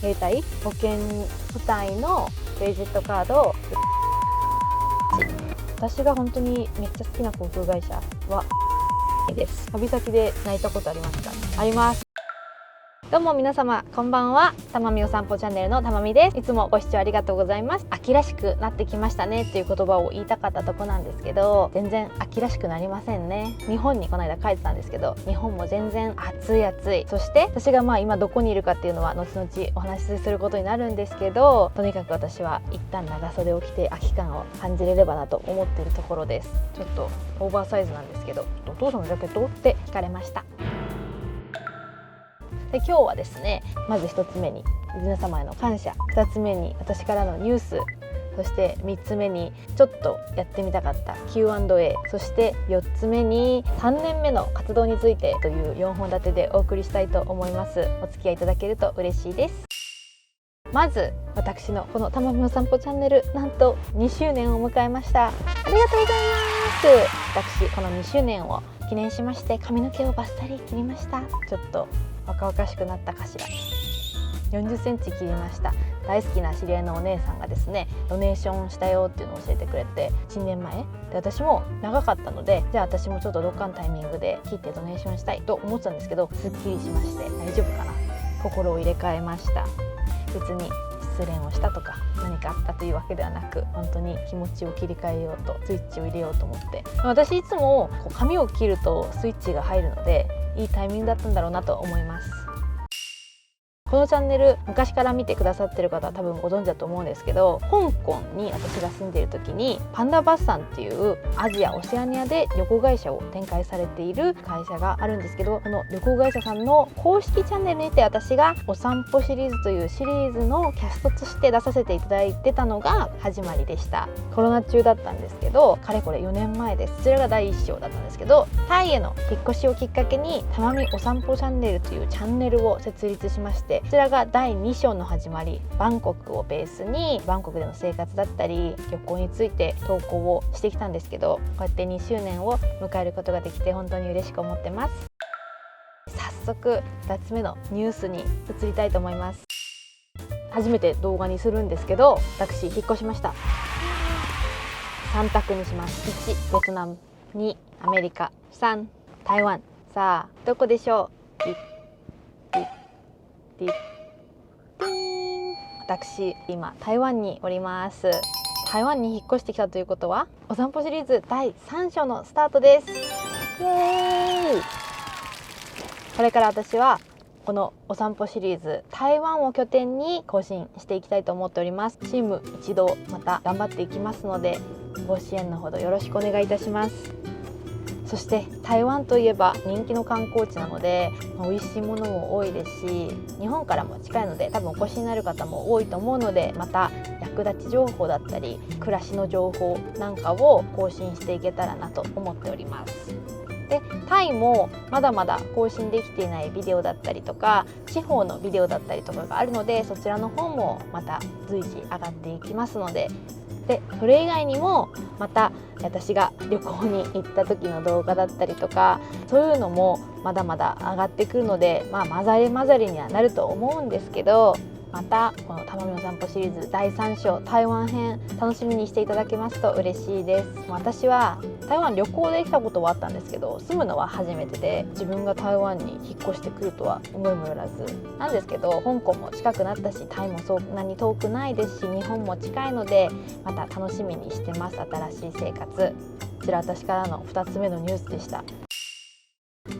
携帯保険付帯のクレジットカードを私が本当にめっちゃ好きな航空会社はです。旅先で泣いたことありますか？あります。どうも皆様こんばんは。たまみお散歩チャンネルのたまみです。いつもご視聴ありがとうございます。秋らしくなってきましたねっていう言葉を言いたかったとこなんですけど、全然秋らしくなりませんね。日本にこの間帰ってたんですけど、日本も全然暑い暑い。そして私が今どこにいるかっていうのは後々お話しすることになるんですけど、とにかく私は一旦長袖を着て秋感を感じれればなと思っているところです。ちょっとオーバーサイズなんですけど、お父さんのジャケットって聞かれました。で今日はですね、まず1つ目に皆様への感謝、2つ目に私からのニュース、そして3つ目にちょっとやってみたかった Q&A、 そして4つ目に3年目の活動についてという4本立てでお送りしたいと思います。お付き合いいただけると嬉しいです。まず私のこのたまみお散歩チャンネル、なんと2周年を迎えました。ありがとうございます。私この2周年を記念しまして髪の毛をバッサリ切りました。ちょっと若々しくなったかしら。40センチ切りました。大好きな知り合いのお姉さんがですね、ドネーションしたよっていうのを教えてくれて、1年前で私も長かったので、じゃあ私もちょっとどっかのタイミングで切ってドネーションしたいと思ってたんですけど、すっきりしまして大丈夫かな、心を入れ替えました。別に失恋をしたとか何かあったというわけではなく、本当に気持ちを切り替えようとスイッチを入れようと思って、私いつも髪を切るとスイッチが入るので、いいタイミングだったんだろうなと思います。このチャンネル昔から見てくださってる方は多分ご存知だと思うんですけど、香港に私が住んでいる時にパンダバッサンっていうアジアオセアニアで旅行会社を展開されている会社があるんですけど、この旅行会社さんの公式チャンネルにて私がお散歩シリーズというシリーズのキャストとして出させていただいてたのが始まりでした。コロナ中だったんですけど、かれこれ4年前です。こちらが第1章だったんですけど、タイへの引っ越しをきっかけにたまみお散歩チャンネルというチャンネルを設立しまして、こちらが第2章の始まり、バンコクをベースにバンコクでの生活だったり旅行について投稿をしてきたんですけど、こうやって2周年を迎えることができて本当に嬉しく思ってます。早速2つ目のニュースに移りたいと思います。初めて動画にするんですけど、私引っ越しました。3択にします。1、ベトナム。2、アメリカ。3、台湾。さあどこでしょう？私今台湾におります。台湾に引っ越してきたということは、お散歩シリーズ第3章のスタートです。イエーイ。これから私はこのお散歩シリーズ台湾を拠点に更新していきたいと思っております。チーム一同また頑張っていきますので、ご支援のほどよろしくお願いいたします。そして台湾といえば人気の観光地なので、美味しいものも多いですし、日本からも近いので多分お越しになる方も多いと思うので、また役立ち情報だったり暮らしの情報なんかを更新していけたらなと思っております。でタイもまだまだ更新できていないビデオだったりとか地方のビデオだったりとかがあるので、そちらの方もまた随時上がっていきますので、それ以外にもまた私が旅行に行った時の動画だったりとか、そういうのもまだまだ上がってくるので、混ざり混ざりにはなると思うんですけど、またこのたまみお散歩シリーズ第3章台湾編楽しみにしていただけますと嬉しいです。私は台湾旅行で来たことはあったんですけど、住むのは初めてで、自分が台湾に引っ越してくるとは思いもよらずなんですけど、香港も近くなったしタイもそんなに遠くないですし、日本も近いのでまた楽しみにしてます。新しい生活。こちら私からの2つ目のニュースでした。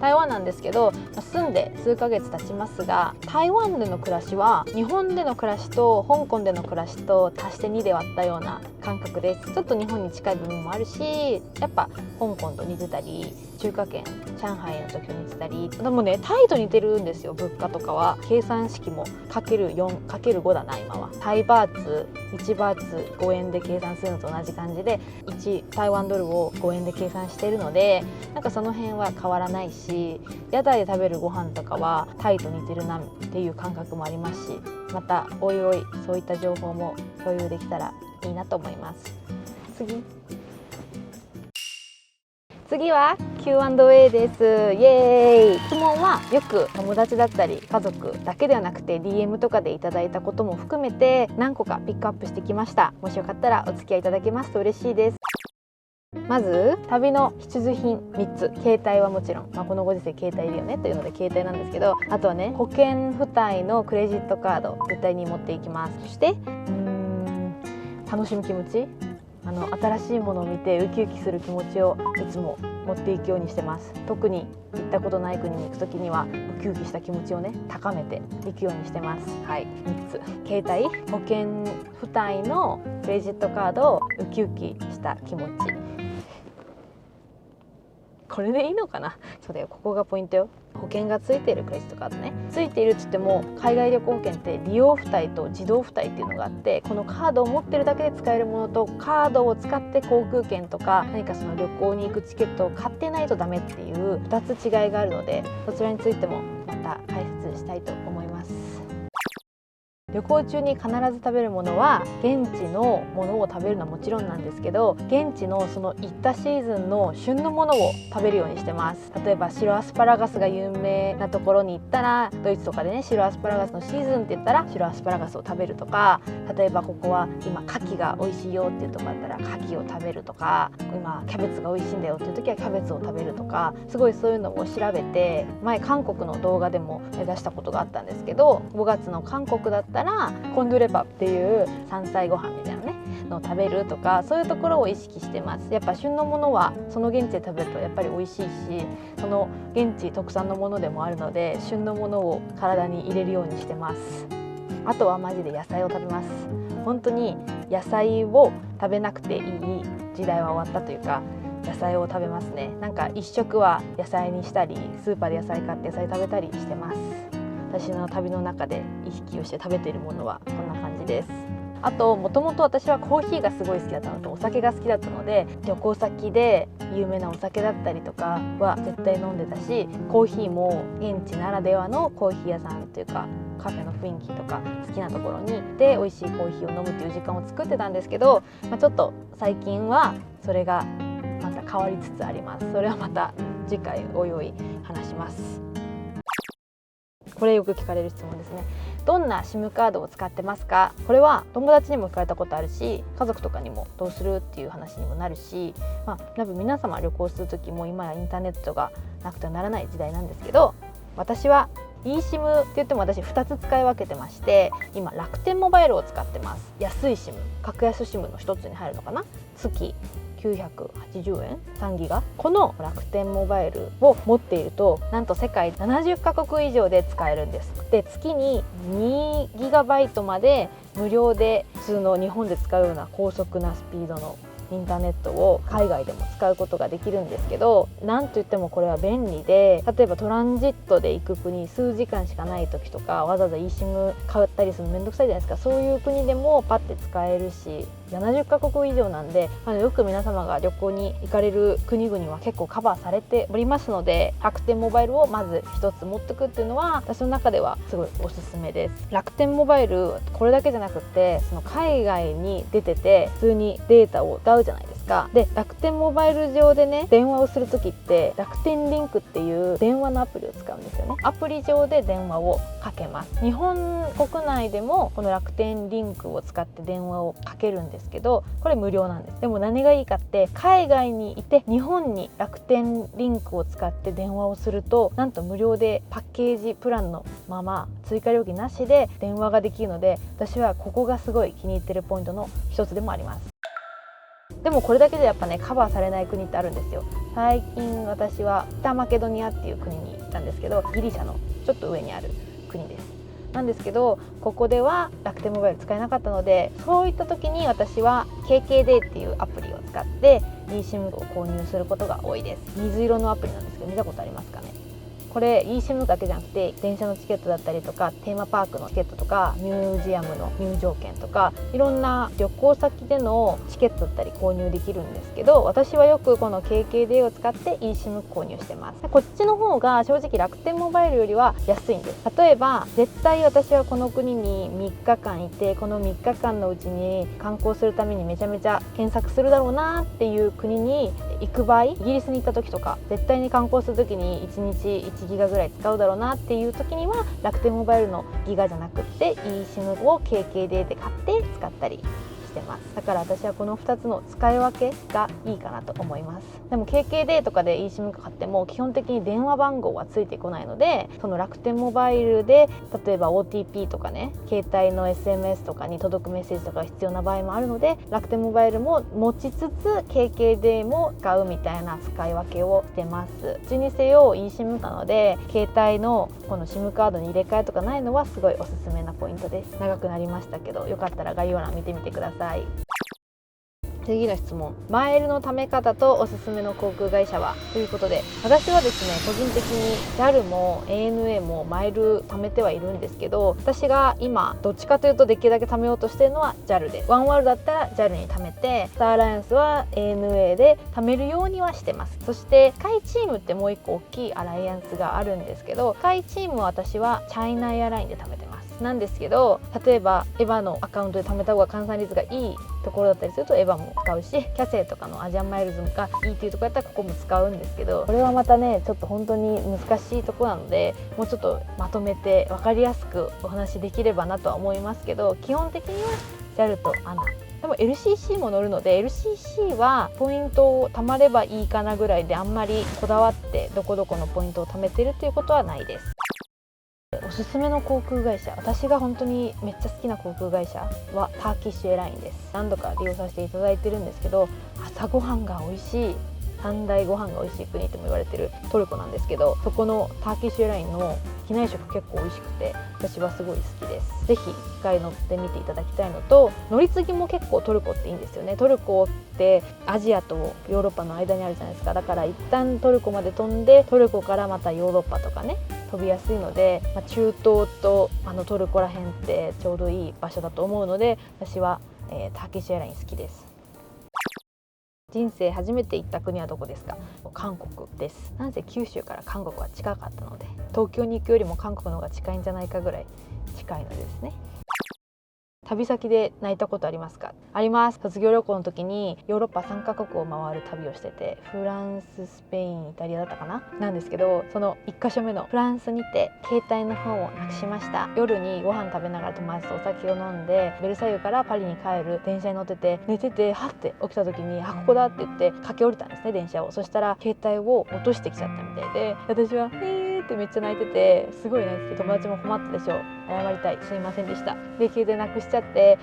台湾なんですけど、住んで数ヶ月経ちますが、台湾での暮らしは日本での暮らしと香港での暮らしと足して2で割ったような感覚です。ちょっと日本に近い部分もあるし、やっぱ香港と似てたり、中華圏上海の時と似てたり、でもねタイと似てるんですよ。物価とかは計算式も ×4×5 だな。今はタイバーツ1バーツ5円で計算するのと同じ感じで、1台湾ドルを5円で計算しているので、なんかその辺は変わらないし、屋台で食べるご飯とかはタイと似てるなっていう感覚もありますし、またおいおいそういった情報も共有できたらいいなと思います。次は Q&A です。イエーイ。質問はよく友達だったり家族だけではなくて DM とかでいただいたことも含めて何個かピックアップしてきました。もしよかったらお付き合いいただけますと嬉しいです。まず旅の必需品3つ、携帯はもちろん、このご時世携帯いるよねというので携帯なんですけど、あとはね保険付帯のクレジットカード絶対に持っていきます。そして楽しむ気持ち、新しいものを見てウキウキする気持ちをいつも持っていくようにしてます。特に行ったことない国に行くときにはウキウキした気持ちをね高めていくようにしてます。はい、3つ、携帯、保険付帯のクレジットカード、ウキウキした気持ち。これでいいのかな。そうだよ、ここがポイントよ。保険がついているクレジットカードね。ついているっつっても海外旅行保険って利用付帯と自動付帯っていうのがあって、このカードを持ってるだけで使えるものと、カードを使って航空券とか何かその旅行に行くチケットを買ってないとダメっていう2つ違いがあるので、そちらについてもまた解説したいと思います。旅行中に必ず食べるものは現地のものを食べるのはもちろんなんですけど、現地のその行ったシーズンの旬のものを食べるようにしてます。例えば白アスパラガスが有名なところに行ったら、ドイツとかでね白アスパラガスのシーズンって言ったら白アスパラガスを食べるとか、例えばここは今牡蠣が美味しいよっていうところだったら牡蠣を食べるとか、今キャベツが美味しいんだよっていう時はキャベツを食べるとか、すごいそういうのを調べて、前韓国の動画でも出したことがあったんですけど、5月の韓国だったらコンドゥレパっていう山菜ご飯みたいなねのを食べるとか、そういうところを意識してます。やっぱ旬のものはその現地で食べるとやっぱり美味しいし、その現地特産のものでもあるので、旬のものを体に入れるようにしてます。あとはマジで野菜を食べます。本当に野菜を食べなくていい時代は終わったというか、野菜を食べますね。なんか一食は野菜にしたり、スーパーで野菜買って野菜食べたりしてます。私の旅の中で意識をして食べているものはこんな感じです。あともともと私はコーヒーがすごい好きだったのとお酒が好きだったので、旅行先で有名なお酒だったりとかは絶対飲んでたし、コーヒーも現地ならではのコーヒー屋さんというかカフェの雰囲気とか好きなところに行って美味しいコーヒーを飲むっていう時間を作ってたんですけど、ちょっと最近はそれがまた変わりつつあります。それはまた次回おいおい話します。これよく聞かれる質問ですね。どんな SIM カードを使ってますか？これは友達にも聞かれたことあるし、家族とかにもどうするっていう話にもなるし、多分皆様旅行する時も今やインターネットがなくてはならない時代なんですけど、私は eSIM って言っても私2つ使い分けてまして、今楽天モバイルを使ってます。安い SIM、格安 SIM の一つに入るのかな。月980円3ギガ、この楽天モバイルを持っているとなんと世界70カ国以上で使えるんです。で、月に2ギガバイトまで無料で普通の日本で使うような高速なスピードのインターネットを海外でも使うことができるんですけど、なんといってもこれは便利で、例えばトランジットで行く国数時間しかない時とか、わざわざ eSIM 買ったりするのめんどくさいじゃないですか。そういう国でもパッて使えるし、70カ国以上なんで、よく皆様が旅行に行かれる国々は結構カバーされておりますので、楽天モバイルをまず一つ持ってくっていうのは私の中ではすごいおすすめです。楽天モバイルこれだけじゃなくって、その海外に出てて普通にデータを使うじゃないですか。で、楽天モバイル上でね電話をする時って楽天リンクっていう電話のアプリを使うんですよね。アプリ上で電話をかけます。日本国内でもこの楽天リンクを使って電話をかけるんですけど、これ無料なんです。でも何がいいかって、海外にいて日本に楽天リンクを使って電話をすると、なんと無料でパッケージプランのまま追加料金なしで電話ができるので、私はここがすごい気に入ってるポイントの一つでもあります。でもこれだけでやっぱねカバーされない国ってあるんですよ。最近私は北マケドニアっていう国に行ったんですけど、ギリシャのちょっと上にある国です。なんですけど、ここでは楽天モバイル使えなかったので、そういった時に私は KKday っていうアプリを使って eSIM を購入することが多いです。水色のアプリなんですけど、見たことありますかね。これ eSIM だけじゃなくて電車のチケットだったりとかテーマパークのチケットとかミュージアムの入場券とかいろんな旅行先でのチケットだったり購入できるんですけど、私はよくこの KKday を使って eSIM 購入してます。こっちの方が正直楽天モバイルよりは安いんです。例えば絶対私はこの国に3日間いて、この3日間のうちに観光するためにめちゃめちゃ検索するだろうなっていう国に行く場合、イギリスに行った時とか絶対に観光する時に1日1ギガぐらい使うだろうなっていう時には楽天モバイルのギガじゃなくって eSIM を KKday で買って使ったりしてます。だから私はこの2つの使い分けがいいかなと思います。でも KKday とかで eSIM 買っても基本的に電話番号はついてこないので、その楽天モバイルで例えば OTP とかね、携帯の SMS とかに届くメッセージとかが必要な場合もあるので、楽天モバイルも持ちつつ KKday も使うみたいな使い分けをしてます。どっちにせよ eSIM なので携帯のこの SIM カードに入れ替えとかないのはすごいおすすめなポイントです。長くなりましたけど、よかったら概要欄見てみてください。次の質問、マイルの貯め方とおすすめの航空会社はということで、私はですね個人的に JAL も ANA もマイル貯めてはいるんですけど、私が今どっちかというとできるだけ貯めようとしているのは JAL で、ワンワールドだったら JAL に貯めて、スターアライアンスは ANA で貯めるようにはしてます。そしてスカイチームってもう一個大きいアライアンスがあるんですけど、スカイチームは私はチャイナエアラインで貯めてます。なんですけど、例えばエヴァのアカウントで貯めた方が換算率がいいところだったりするとエヴァも使うし、キャセイとかのアジアンマイルズがいいっていうところだったらここも使うんですけど、これはまたねちょっと本当に難しいところなので、もうちょっとまとめて分かりやすくお話できればなとは思いますけど、基本的には JAL と ANAでも LCC も乗るので、 LCC はポイントを貯まればいいかなぐらいで、あんまりこだわってどこどこのポイントを貯めてるっていうことはないです。おすすめの航空会社、私が本当にめっちゃ好きな航空会社はターキッシュエアラインです。何度か利用させていただいてるんですけど、朝ごはんが美味しい、三大ご飯が美味しい国とも言われてるトルコなんですけど、そこのターキッシュエアラインの機内食結構美味しくて私はすごい好きです。ぜひ一回乗ってみていただきたいのと、乗り継ぎも結構トルコっていいんですよね。トルコってアジアとヨーロッパの間にあるじゃないですか。だから一旦トルコまで飛んで、トルコからまたヨーロッパとかね飛びやすいので、中東とトルコら辺ってちょうどいい場所だと思うので、私は、ターキッシュエアライン好きです。人生初めて行った国はどこですか？韓国です。なんせ九州から韓国は近かったので、東京に行くよりも韓国の方が近いんじゃないかぐらい近いのですね。旅先で泣いたことありますか？あります。卒業旅行の時にヨーロッパ3カ国を回る旅をしてて、フランス、スペイン、イタリアだったかななんですけど、その1カ所目のフランスにて携帯の方をなくしました。夜にご飯食べながら友達とお酒を飲んで、ベルサイユからパリに帰る電車に乗ってて、寝ててはって起きた時にここだって言って駆け下りたんですね、電車を。そしたら携帯を落としてきちゃったみたいで、私はってめっちゃ泣いてて、すごい泣いてて、友達も困ったでしょう。謝りたい、すいませんでした。で携帯なくしちゃって、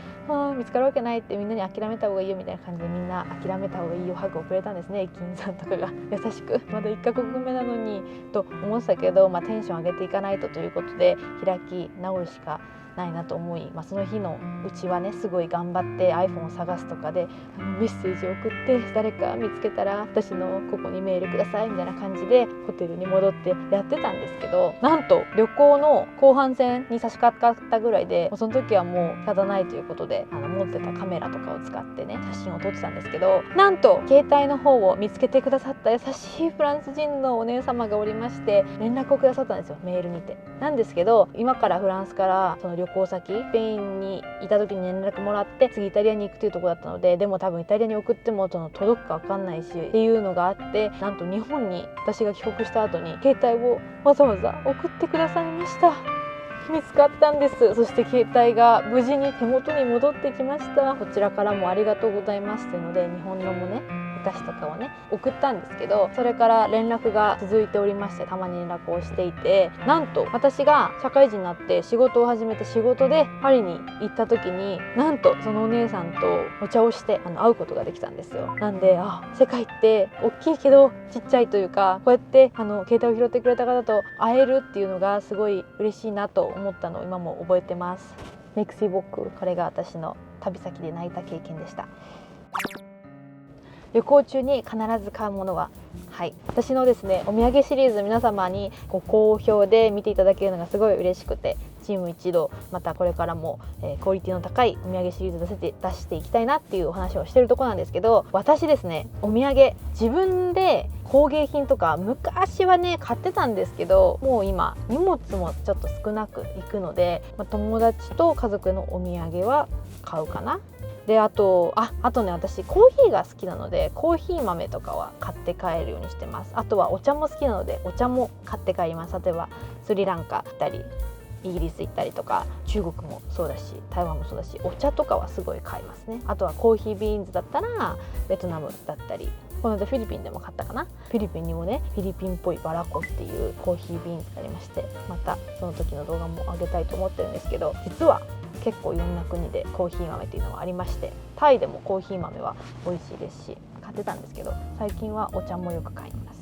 見つかるわけないってみんなに諦めた方がいいよみたいな感じで、みんな諦めた方がいいよハグをくれたんですね、駅員さんとかが優しく。まだ1カ国目なのにと思ってたけど、テンション上げていかないとということで開き直るしかないなと思い、その日のうちはねすごい頑張って iPhone を探すとかでメッセージを送って、誰か見つけたら私のここにメールくださいみたいな感じでホテルに戻ってやってたんですけど、なんと旅行の後半戦に差し掛かったぐらいで、その時はもう仕方ないということで持ってたカメラとかを使ってね写真を撮ってたんですけど、なんと携帯の方を見つけてくださった優しいフランス人のお姉様がおりまして、連絡をくださったんですよ、メールにて。なんですけど、今からフランスからその旅行先スペインにいた時に連絡もらって、次イタリアに行くというところだったので、でも多分イタリアに送っても届くか分かんないしっていうのがあって、なんと日本に私が帰国した後に携帯をわざわざ送ってくださいました。見つかったんです。そして携帯が無事に手元に戻ってきました。こちらからもありがとうございますというので、日本のもねお菓子とかをね送ったんですけど、それから連絡が続いておりまして、たまに連絡をしていて、なんと私が社会人になって仕事を始めて、仕事でパリに行った時に、なんとそのお姉さんとお茶をして会うことができたんですよ。なんで世界って大きいけどちっちゃいというか、こうやって携帯を拾ってくれた方と会えるっていうのがすごい嬉しいなと思ったのを今も覚えてます。メクシボック、これが私の旅先で泣いた経験でした。旅行中に必ず買うものははい、私のですねお土産シリーズ、皆様にご好評で見ていただけるのがすごい嬉しくて、チーム一同またこれからも、クオリティの高いお土産シリーズ出していきたいなっていうお話をしてるところなんですけど、私ですねお土産自分で工芸品とか昔はね買ってたんですけど、もう今荷物もちょっと少なくいくので、友達と家族のお土産は買うかな。であとね、私コーヒーが好きなのでコーヒー豆とかは買って帰るようにしてます。あとはお茶も好きなのでお茶も買って帰ります。例えばスリランカ行ったりイギリス行ったりとか、中国もそうだし台湾もそうだし、お茶とかはすごい買いますね。あとはコーヒービーンズだったらベトナムだったり、この間フィリピンでも買ったかな。フィリピンにもねフィリピンっぽいバラコっていうコーヒービーンズがありまして、またその時の動画も上げたいと思ってるんですけど、実は結構いろんな国でコーヒー豆っていうのはありまして、タイでもコーヒー豆は美味しいですし買ってたんですけど、最近はお茶もよく買います。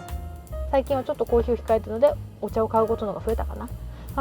最近はちょっとコーヒーを控えてるのでお茶を買うことの方が増えたかな。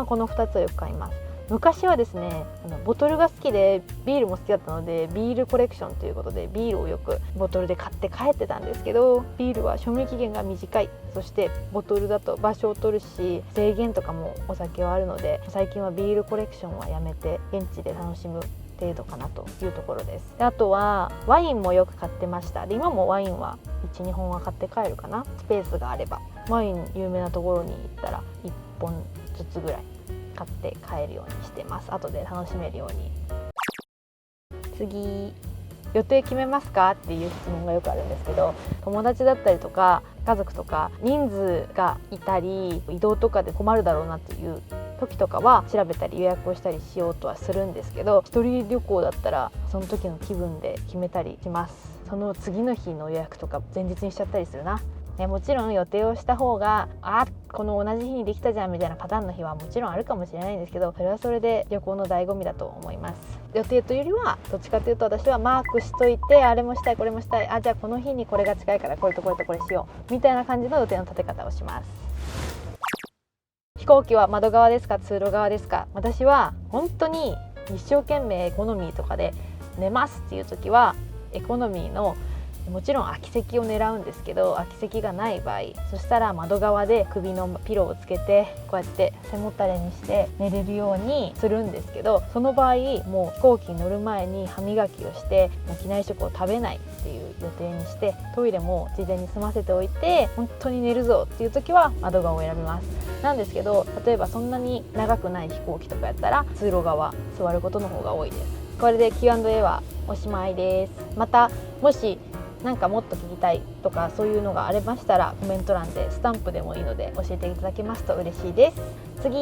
この2つをよく買います。昔はですねボトルが好きでビールも好きだったので、ビールコレクションということでビールをよくボトルで買って帰ってたんですけど、ビールは賞味期限が短い、そしてボトルだと場所を取るし制限とかもお酒はあるので、最近はビールコレクションはやめて現地で楽しむ程度かなというところです。であとはワインもよく買ってました。で今もワインは 1,2 本は買って帰るかな。スペースがあればワイン有名なところに行ったら1本ずつぐらい買って帰るようにしてます。後で楽しめるように。次、予定決めますかっていう質問がよくあるんですけど、友達だったりとか家族とか人数がいたり移動とかで困るだろうなっていう時とかは調べたり予約をしたりしようとはするんですけど、一人旅行だったらその時の気分で決めたりします。その次の日の予約とか前日にしちゃったりするな。もちろん予定をした方がこの同じ日にできたじゃんみたいなパターンの日はもちろんあるかもしれないんですけど、それはそれで旅行の醍醐味だと思います。予定というよりはどっちかというと、私はマークしといて、あれもしたいこれもしたい、じゃあこの日にこれが近いからこれとこれとこれしようみたいな感じの予定の立て方をします。飛行機は窓側ですか通路側ですか。私は本当に一生懸命エコノミーとかで寝ますっていう時はエコノミーのもちろん空き席を狙うんですけど、空き席がない場合、そしたら窓側で首のピローをつけてこうやって背もたれにして寝れるようにするんですけど、その場合もう飛行機に乗る前に歯磨きをして機内食を食べないっていう予定にして、トイレも事前に済ませておいて、本当に寝るぞっていう時は窓側を選びます。なんですけど、例えばそんなに長くない飛行機とかやったら通路側座ることの方が多いです。これで Q&A はおしまいです。またもしなんかもっと聞きたいとかそういうのがありましたらコメント欄でスタンプでもいいので教えていただけますと嬉しいです。次、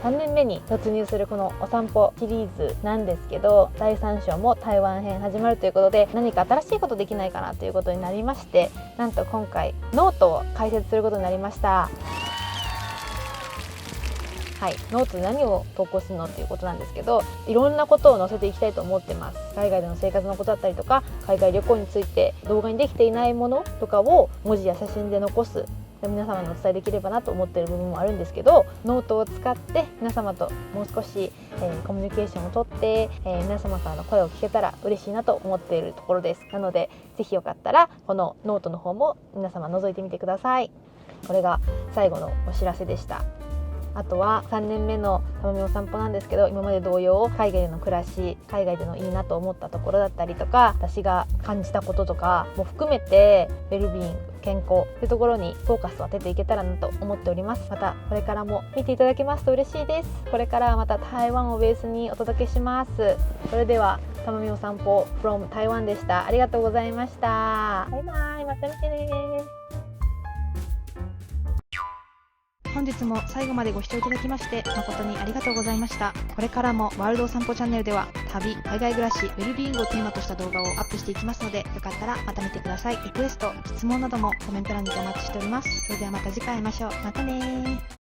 3年目に突入するこのお散歩シリーズなんですけど、第3章も台湾編始まるということで、何か新しいことできないかなということになりまして、なんと今回ノートを開設することになりました。はい、ノートで何を投稿するのっていうことなんですけど、いろんなことを載せていきたいと思ってます。海外での生活のことだったりとか、海外旅行について動画にできていないものとかを文字や写真で残す、皆様にお伝えできればなと思っている部分もあるんですけど、ノートを使って皆様ともう少し、コミュニケーションをとって、皆様からの声を聞けたら嬉しいなと思っているところです。なのでぜひよかったらこのノートの方も皆様覗いてみてください。これが最後のお知らせでした。あとは3年目のたまみお散歩なんですけど、今まで同様海外での暮らし、海外でのいいなと思ったところだったりとか、私が感じたこととかも含めてウェルビーイング、健康というところにフォーカスを当てていけたらなと思っております。またこれからも見ていただけますと嬉しいです。これからはまた台湾をベースにお届けします。それではたまみお散歩 from 台湾でした。ありがとうございました。バイバイ、また見てね。本日も最後までご視聴いただきまして誠にありがとうございました。これからもワールドお散歩チャンネルでは旅、海外暮らし、ウェルビーイングをテーマとした動画をアップしていきますので、よかったらまた見てください。リクエスト、質問などもコメント欄にてお待ちしております。それではまた次回会いましょう。またねー。